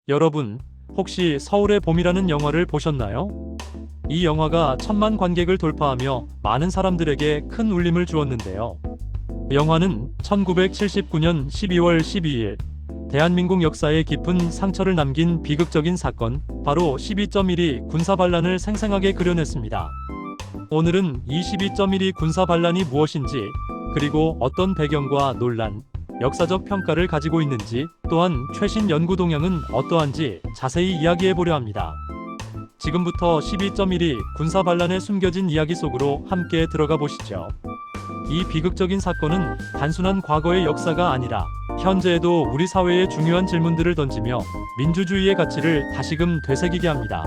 여러분, 혹시 서울의 봄이라는 영화를 보셨나요? 이 영화가 1,000만 관객을 돌파하며 많은 사람들에게 큰 울림을 주었는데요. 영화는 1979년 12월 12일 대한민국 역사에 깊은 상처를 남긴 비극적인 사건, 바로 12.12 군사반란을 생생하게 그려냈습니다. 오늘은 이 12.12 군사반란이 무엇인지, 그리고 어떤 배경과 논란, 역사적 평가를 가지고 있는지, 또한 최신 연구 동향은 어떠한지 자세히 이야기해보려 합니다. 지금부터 12.12 군사반란에 숨겨진 이야기 속으로 함께 들어가 보시죠. 이 비극적인 사건은 단순한 과거의 역사가 아니라 현재에도 우리 사회에 중요한 질문들을 던지며 민주주의의 가치를 다시금 되새기게 합니다.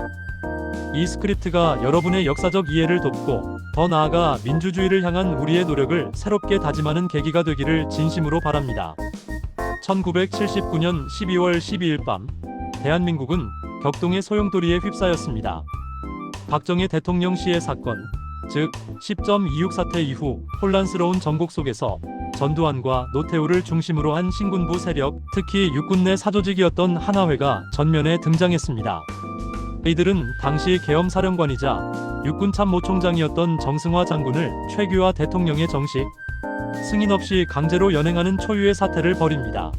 이 스크립트가 여러분의 역사적 이해를 돕고 더 나아가 민주주의를 향한 우리의 노력을 새롭게 다짐하는 계기가 되기를 진심으로 바랍니다. 1979년 12월 12일 밤, 대한민국은 격동의 소용돌이에 휩싸였습니다. 박정희 대통령 시해 사건, 즉 10.26 사태 이후 혼란스러운 전국 속에서 전두환과 노태우를 중심으로 한 신군부 세력, 특히 육군 내 사조직이었던 하나회가 전면에 등장했습니다. 이들은 당시 계엄사령관이자 육군참모총장이었던 정승화 장군을 최규하 대통령의 정식 승인 없이 강제로 연행하는 초유의 사태를 벌입니다.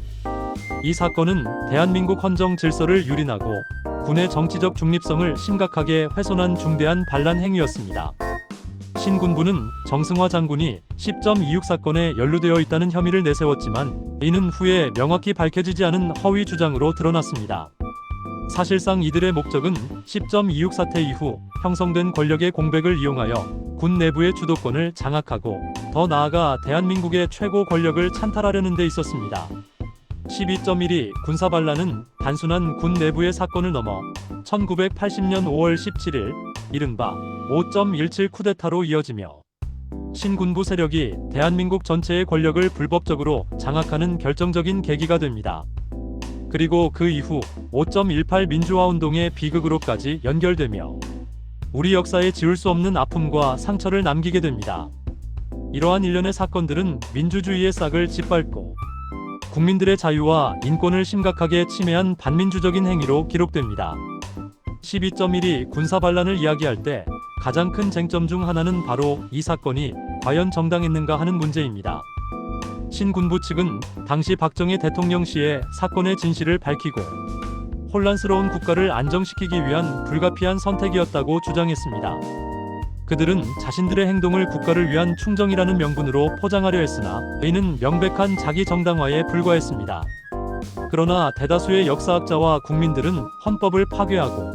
이 사건은 대한민국 헌정 질서를 유린하고 군의 정치적 중립성을 심각하게 훼손한 중대한 반란 행위였습니다. 신군부는 정승화 장군이 10.26 사건에 연루되어 있다는 혐의를 내세웠지만 이는 후에 명확히 밝혀지지 않은 허위 주장으로 드러났습니다. 사실상 이들의 목적은 10.26 사태 이후 형성된 권력의 공백을 이용하여 군 내부의 주도권을 장악하고 더 나아가 대한민국의 최고 권력을 찬탈하려는 데 있었습니다. 12.12 군사반란은 단순한 군 내부의 사건을 넘어 1980년 5월 17일 이른바 5.17 쿠데타로 이어지며 신군부 세력이 대한민국 전체의 권력을 불법적으로 장악하는 결정적인 계기가 됩니다. 그리고 그 이후 5.18 민주화운동의 비극으로까지 연결되며 우리 역사에 지울 수 없는 아픔과 상처를 남기게 됩니다. 이러한 일련의 사건들은 민주주의의 싹을 짓밟고 국민들의 자유와 인권을 심각하게 침해한 반민주적인 행위로 기록됩니다. 12.12 군사반란을 이야기할 때 가장 큰 쟁점 중 하나는 바로 이 사건이 과연 정당했는가 하는 문제입니다. 신군부 측은 당시 박정희 대통령 시에 사건의 진실을 밝히고 혼란스러운 국가를 안정시키기 위한 불가피한 선택이었다고 주장했습니다. 그들은 자신들의 행동을 국가를 위한 충정이라는 명분으로 포장하려 했으나 이는 명백한 자기 정당화에 불과했습니다. 그러나 대다수의 역사학자와 국민들은 헌법을 파괴하고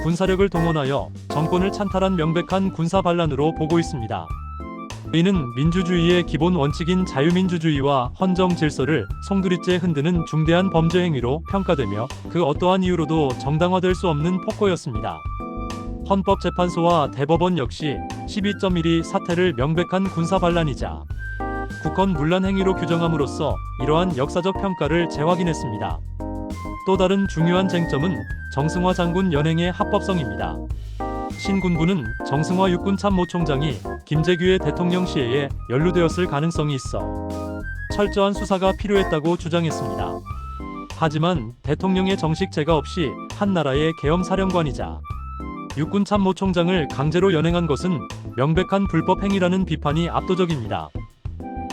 군사력을 동원하여 정권을 찬탈한 명백한 군사반란으로 보고 있습니다. 이는 민주주의의 기본 원칙인 자유민주주의와 헌정 질서를 송두리째 흔드는 중대한 범죄 행위로 평가되며 그 어떠한 이유로도 정당화될 수 없는 폭거였습니다. 헌법재판소와 대법원 역시 12.12 사태를 명백한 군사반란이자 국헌 문란 행위로 규정함으로써 이러한 역사적 평가를 재확인했습니다. 또 다른 중요한 쟁점은 정승화 장군 연행의 합법성입니다. 신군부는 정승화 육군참모총장이 김재규의 대통령 시해에 연루되었을 가능성이 있어 철저한 수사가 필요했다고 주장했습니다. 하지만 대통령의 정식 제가 없이 한 나라의 계엄사령관이자 육군참모총장을 강제로 연행한 것은 명백한 불법 행위라는 비판이 압도적입니다.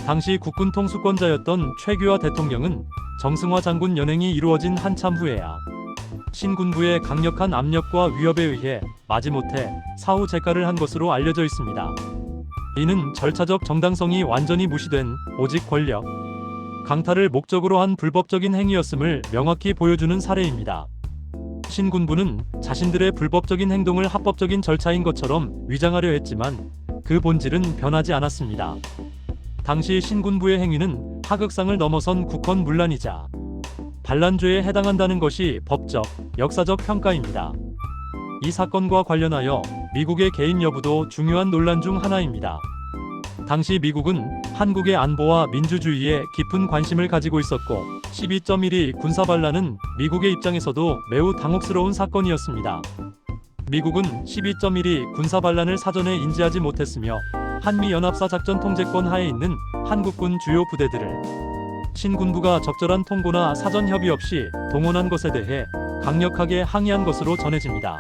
당시 국군 통수권자였던 최규하 대통령은 정승화 장군 연행이 이루어진 한참 후에야 신군부의 강력한 압력과 위협에 의해 마지못해 사후 재가를 한 것으로 알려져 있습니다. 이는 절차적 정당성이 완전히 무시된 오직 권력 강탈을 목적으로 한 불법적인 행위였음을 명확히 보여주는 사례입니다. 신군부는 자신들의 불법적인 행동을 합법적인 절차인 것처럼 위장하려 했지만 그 본질은 변하지 않았습니다. 당시 신군부의 행위는 하극상을 넘어선 국헌 문란이자 반란죄에 해당한다는 것이 법적, 역사적 평가입니다. 이 사건과 관련하여 미국의 개입 여부도 중요한 논란 중 하나입니다. 당시 미국은 한국의 안보와 민주주의에 깊은 관심을 가지고 있었고 12.12 군사반란은 미국의 입장에서도 매우 당혹스러운 사건이었습니다. 미국은 12.12 군사반란을 사전에 인지하지 못했으며 한미연합사 작전 통제권 하에 있는 한국군 주요 부대들을 신군부가 적절한 통보나 사전 협의 없이 동원한 것에 대해 강력하게 항의한 것으로 전해집니다.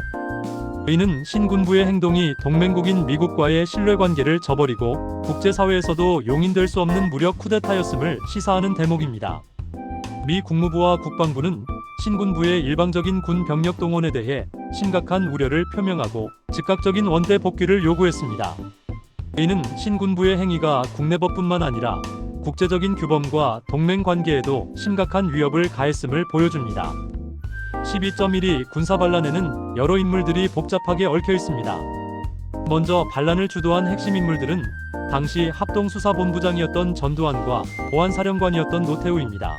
이는 신군부의 행동이 동맹국인 미국과의 신뢰관계를 저버리고 국제사회에서도 용인될 수 없는 무력 쿠데타였음을 시사하는 대목입니다. 미 국무부와 국방부는 신군부의 일방적인 군 병력 동원에 대해 심각한 우려를 표명하고 즉각적인 원대 복귀를 요구했습니다. 이는 신군부의 행위가 국내법뿐만 아니라 국제적인 규범과 동맹 관계에도 심각한 위협을 가했음을 보여줍니다. 12.12 군사반란에는 여러 인물들이 복잡하게 얽혀 있습니다. 먼저 반란을 주도한 핵심 인물들은 당시 합동수사본부장이었던 전두환과 보안사령관이었던 노태우입니다.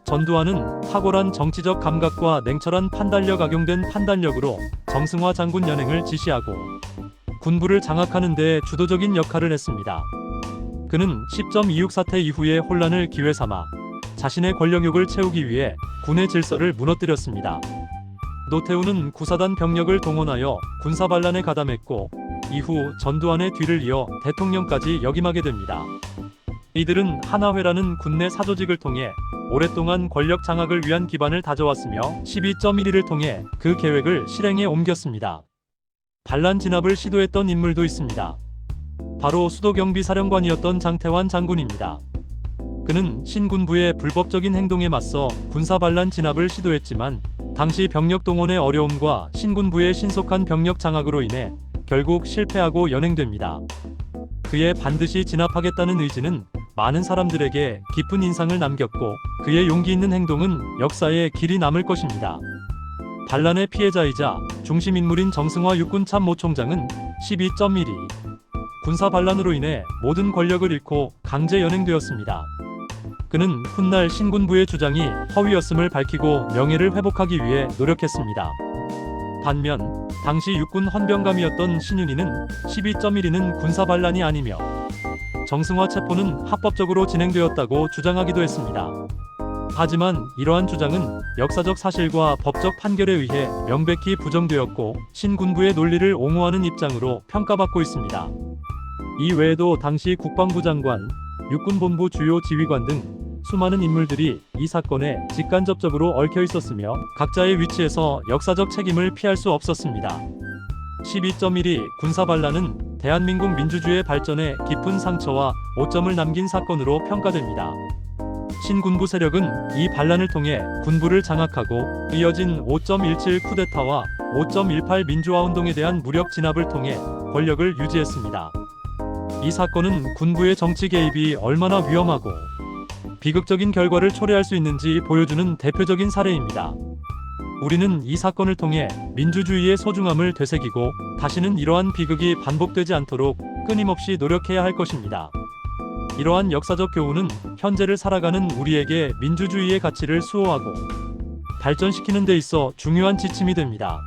전두환은 탁월한 정치적 감각과 냉철한 판단력 악용된 판단력으로 정승화 장군 연행을 지시하고 군부를 장악하는 데 주도적인 역할을 했습니다. 그는 10.26 사태 이후의 혼란을 기회삼아 자신의 권력욕을 채우기 위해 군의 질서를 무너뜨렸습니다. 노태우는 구사단 병력을 동원하여 군사반란에 가담했고 이후 전두환의 뒤를 이어 대통령까지 역임하게 됩니다. 이들은 하나회라는 군내 사조직을 통해 오랫동안 권력 장악을 위한 기반을 다져왔으며 12.11을 통해 그 계획을 실행에 옮겼습니다. 반란 진압을 시도했던 인물도 있습니다. 바로 수도경비사령관이었던 장태환 장군입니다. 그는 신군부의 불법적인 행동에 맞서 군사반란 진압을 시도했지만 당시 병력 동원의 어려움과 신군부의 신속한 병력 장악으로 인해 결국 실패하고 연행됩니다. 그의 반드시 진압하겠다는 의지는 많은 사람들에게 깊은 인상을 남겼고 그의 용기 있는 행동은 역사에 길이 남을 것입니다. 반란의 피해자이자 중심인물인 정승화 육군참모총장은 12.12 군사반란으로 인해 모든 권력을 잃고 강제 연행되었습니다. 그는 훗날 신군부의 주장이 허위였음을 밝히고 명예를 회복하기 위해 노력했습니다. 반면 당시 육군 헌병감이었던 신윤희는 12.12는 군사반란이 아니며 정승화 체포는 합법적으로 진행되었다고 주장하기도 했습니다. 하지만 이러한 주장은 역사적 사실과 법적 판결에 의해 명백히 부정되었고 신군부의 논리를 옹호하는 입장으로 평가받고 있습니다. 이 외에도 당시 국방부 장관, 육군본부 주요 지휘관 등 수많은 인물들이 이 사건에 직간접적으로 얽혀 있었으며 각자의 위치에서 역사적 책임을 피할 수 없었습니다. 12.12 군사반란은 대한민국 민주주의의 발전에 깊은 상처와 오점을 남긴 사건으로 평가됩니다. 신군부 세력은 이 반란을 통해 군부를 장악하고 이어진 5.17 쿠데타와 5.18 민주화운동에 대한 무력 진압을 통해 권력을 유지했습니다. 이 사건은 군부의 정치 개입이 얼마나 위험하고 비극적인 결과를 초래할 수 있는지 보여주는 대표적인 사례입니다. 우리는 이 사건을 통해 민주주의의 소중함을 되새기고 다시는 이러한 비극이 반복되지 않도록 끊임없이 노력해야 할 것입니다. 이러한 역사적 교훈은 현재를 살아가는 우리에게 민주주의의 가치를 수호하고 발전시키는 데 있어 중요한 지침이 됩니다.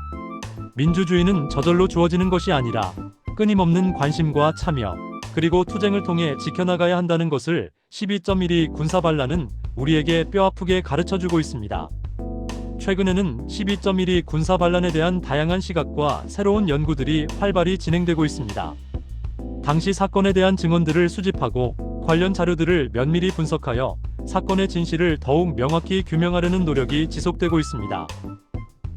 민주주의는 저절로 주어지는 것이 아니라 끊임없는 관심과 참여, 그리고 투쟁을 통해 지켜나가야 한다는 것을 12.12 군사반란은 우리에게 뼈아프게 가르쳐주고 있습니다. 최근에는 12.12 군사반란에 대한 다양한 시각과 새로운 연구들이 활발히 진행되고 있습니다. 당시 사건에 대한 증언들을 수집하고 관련 자료들을 면밀히 분석하여 사건의 진실을 더욱 명확히 규명하려는 노력이 지속되고 있습니다.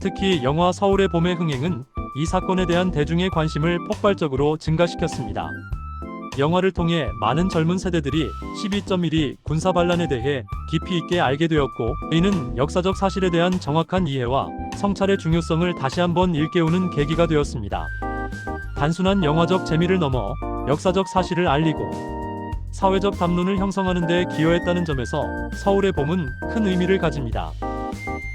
특히 영화 서울의 봄의 흥행은 이 사건에 대한 대중의 관심을 폭발적으로 증가시켰습니다. 영화를 통해 많은 젊은 세대들이 12.12 군사반란에 대해 깊이 있게 알게 되었고 이는 역사적 사실에 대한 정확한 이해와 성찰의 중요성을 다시 한번 일깨우는 계기가 되었습니다. 단순한 영화적 재미를 넘어 역사적 사실을 알리고 사회적 담론을 형성하는 데 기여했다는 점에서 서울의 봄은 큰 의미를 가집니다.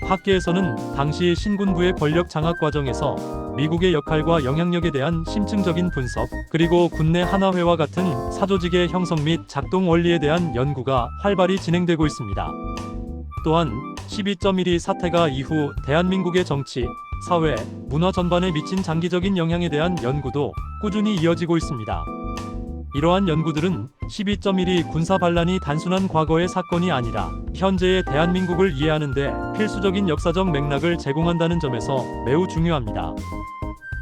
학계에서는 당시 신군부의 권력 장악 과정에서 미국의 역할과 영향력에 대한 심층적인 분석, 그리고 군내 하나회와 같은 사조직의 형성 및 작동 원리에 대한 연구가 활발히 진행되고 있습니다. 또한 12.12 사태가 이후 대한민국의 정치, 사회, 문화 전반에 미친 장기적인 영향에 대한 연구도 꾸준히 이어지고 있습니다. 이러한 연구들은 12.12 군사반란이 단순한 과거의 사건이 아니라 현재의 대한민국을 이해하는 데 필수적인 역사적 맥락을 제공한다는 점에서 매우 중요합니다.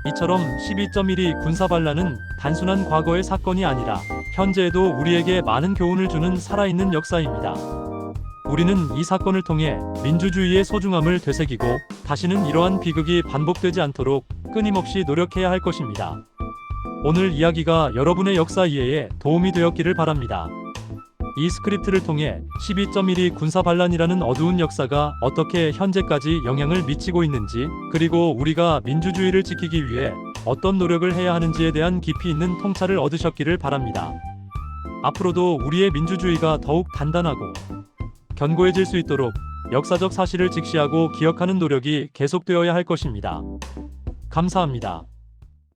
이처럼 12.12 군사반란은 단순한 과거의 사건이 아니라 현재에도 우리에게 많은 교훈을 주는 살아있는 역사입니다. 우리는 이 사건을 통해 민주주의의 소중함을 되새기고 다시는 이러한 비극이 반복되지 않도록 끊임없이 노력해야 할 것입니다. 오늘 이야기가 여러분의 역사 이해에 도움이 되었기를 바랍니다. 이 스크립트를 통해 12.12 군사 반란이라는 어두운 역사가 어떻게 현재까지 영향을 미치고 있는지, 그리고 우리가 민주주의를 지키기 위해 어떤 노력을 해야 하는지에 대한 깊이 있는 통찰을 얻으셨기를 바랍니다. 앞으로도 우리의 민주주의가 더욱 단단하고 견고해질 수 있도록 역사적 사실을 직시하고 기억하는 노력이 계속되어야 할 것입니다. 감사합니다.